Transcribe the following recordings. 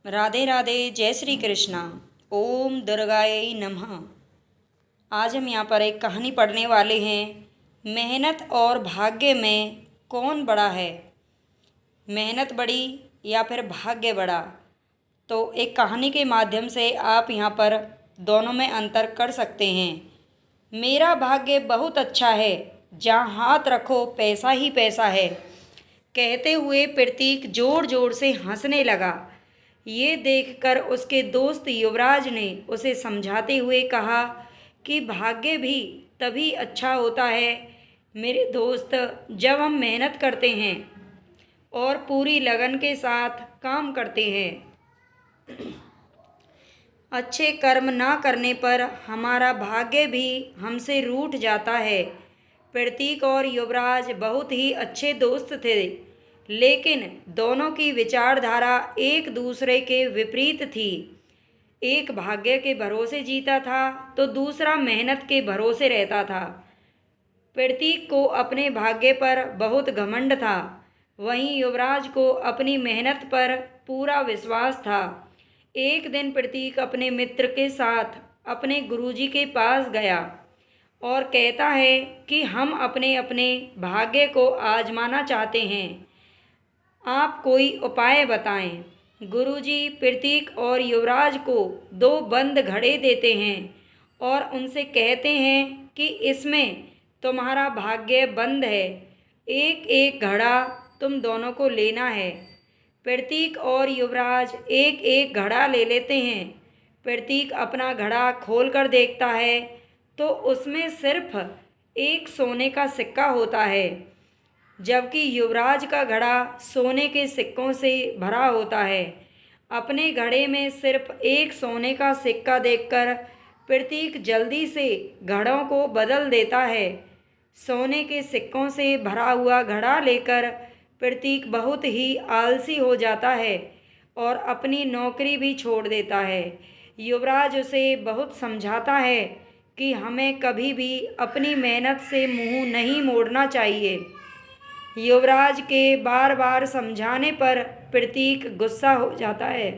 राधे राधे। जय श्री कृष्णा। ओम दुर्गाय नमः। आज हम यहाँ पर एक कहानी पढ़ने वाले हैं। मेहनत और भाग्य में कौन बड़ा है? मेहनत बड़ी या फिर भाग्य बड़ा? तो एक कहानी के माध्यम से आप यहाँ पर दोनों में अंतर कर सकते हैं। मेरा भाग्य बहुत अच्छा है, जहाँ हाथ रखो पैसा ही पैसा है, कहते हुए प्रतीक जोर जोर से हंसने लगा। ये देखकर उसके दोस्त युवराज ने उसे समझाते हुए कहा कि भाग्य भी तभी अच्छा होता है मेरे दोस्त, जब हम मेहनत करते हैं और पूरी लगन के साथ काम करते हैं। अच्छे कर्म ना करने पर हमारा भाग्य भी हमसे रूठ जाता है। प्रतीक और युवराज बहुत ही अच्छे दोस्त थे, लेकिन दोनों की विचारधारा एक दूसरे के विपरीत थी। एक भाग्य के भरोसे जीता था तो दूसरा मेहनत के भरोसे रहता था। प्रतीक को अपने भाग्य पर बहुत घमंड था, वहीं युवराज को अपनी मेहनत पर पूरा विश्वास था। एक दिन प्रतीक अपने मित्र के साथ अपने गुरुजी के पास गया और कहता है कि हम अपने अपने भाग्य को आजमाना चाहते हैं, आप कोई उपाय बताएं। गुरुजी प्रतीक और युवराज को दो बंद घड़े देते हैं और उनसे कहते हैं कि इसमें तुम्हारा भाग्य बंद है, एक एक घड़ा तुम दोनों को लेना है। प्रतीक और युवराज एक एक घड़ा ले लेते हैं। प्रतीक अपना घड़ा खोल कर देखता है तो उसमें सिर्फ एक सोने का सिक्का होता है, जबकि युवराज का घड़ा सोने के सिक्कों से भरा होता है। अपने घड़े में सिर्फ एक सोने का सिक्का देखकर प्रतीक जल्दी से घड़ों को बदल देता है। सोने के सिक्कों से भरा हुआ घड़ा लेकर प्रतीक बहुत ही आलसी हो जाता है और अपनी नौकरी भी छोड़ देता है। युवराज उसे बहुत समझाता है कि हमें कभी भी अपनी मेहनत से मुंह नहीं मोड़ना चाहिए। युवराज के बार बार समझाने पर प्रतीक गुस्सा हो जाता है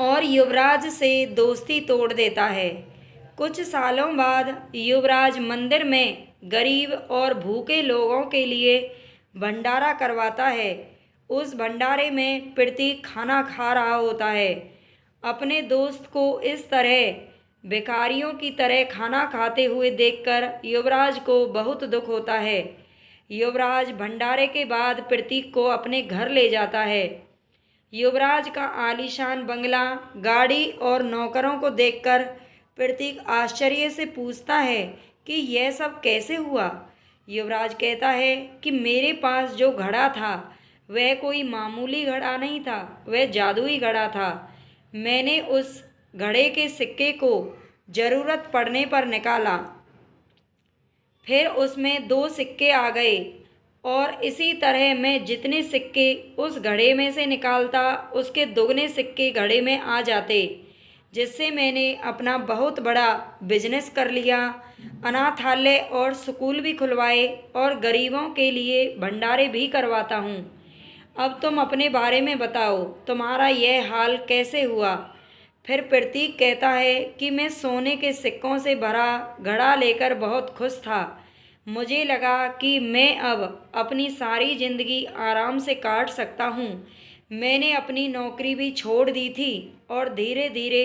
और युवराज से दोस्ती तोड़ देता है। कुछ सालों बाद युवराज मंदिर में गरीब और भूखे लोगों के लिए भंडारा करवाता है। उस भंडारे में प्रतीक खाना खा रहा होता है। अपने दोस्त को इस तरह भिखारियों की तरह खाना खाते हुए देखकर युवराज को बहुत दुख होता है। युवराज भंडारे के बाद प्रतीक को अपने घर ले जाता है। युवराज का आलीशान बंगला, गाड़ी और नौकरों को देखकर प्रतीक आश्चर्य से पूछता है कि यह सब कैसे हुआ। युवराज कहता है कि मेरे पास जो घड़ा था वह कोई मामूली घड़ा नहीं था, वह जादुई घड़ा था। मैंने उस घड़े के सिक्के को ज़रूरत पड़ने पर निकाला, फिर उसमें दो सिक्के आ गए और इसी तरह मैं जितने सिक्के उस घड़े में से निकालता उसके दुगने सिक्के घड़े में आ जाते, जिससे मैंने अपना बहुत बड़ा बिजनेस कर लिया। अनाथालय और स्कूल भी खुलवाए और गरीबों के लिए भंडारे भी करवाता हूँ। अब तुम अपने बारे में बताओ, तुम्हारा यह हाल कैसे हुआ? फिर प्रतीक कहता है कि मैं सोने के सिक्कों से भरा घड़ा लेकर बहुत खुश था। मुझे लगा कि मैं अब अपनी सारी ज़िंदगी आराम से काट सकता हूँ। मैंने अपनी नौकरी भी छोड़ दी थी और धीरे धीरे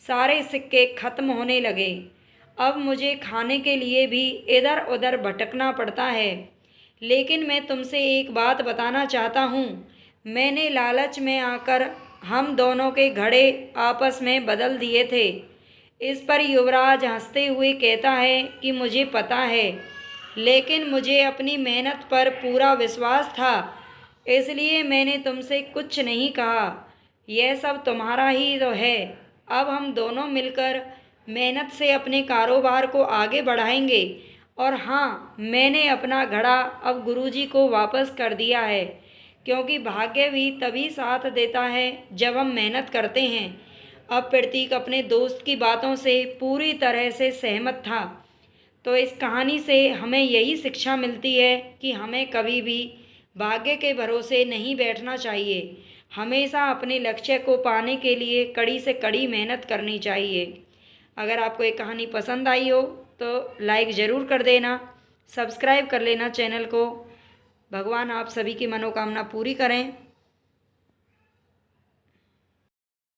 सारे सिक्के खत्म होने लगे। अब मुझे खाने के लिए भी इधर उधर भटकना पड़ता है। लेकिन मैं तुमसे एक बात बताना चाहता हूँ। मैंने लालच में आकर हम दोनों के घड़े आपस में बदल दिए थे। इस पर युवराज हंसते हुए कहता है कि मुझे पता है, लेकिन मुझे अपनी मेहनत पर पूरा विश्वास था, इसलिए मैंने तुमसे कुछ नहीं कहा। यह सब तुम्हारा ही तो है। अब हम दोनों मिलकर मेहनत से अपने कारोबार को आगे बढ़ाएंगे। और हाँ, मैंने अपना घड़ा अब गुरुजी को वापस कर दिया है, क्योंकि भाग्य भी तभी साथ देता है जब हम मेहनत करते हैं। अब प्रतीक अपने दोस्त की बातों से पूरी तरह से सहमत था। तो इस कहानी से हमें यही शिक्षा मिलती है कि हमें कभी भी भाग्य के भरोसे नहीं बैठना चाहिए। हमेशा अपने लक्ष्य को पाने के लिए कड़ी से कड़ी मेहनत करनी चाहिए। अगर आपको ये कहानी पसंद आई हो तो लाइक ज़रूर कर देना, सब्सक्राइब कर लेना चैनल को। भगवान आप सभी की मनोकामना पूरी करें।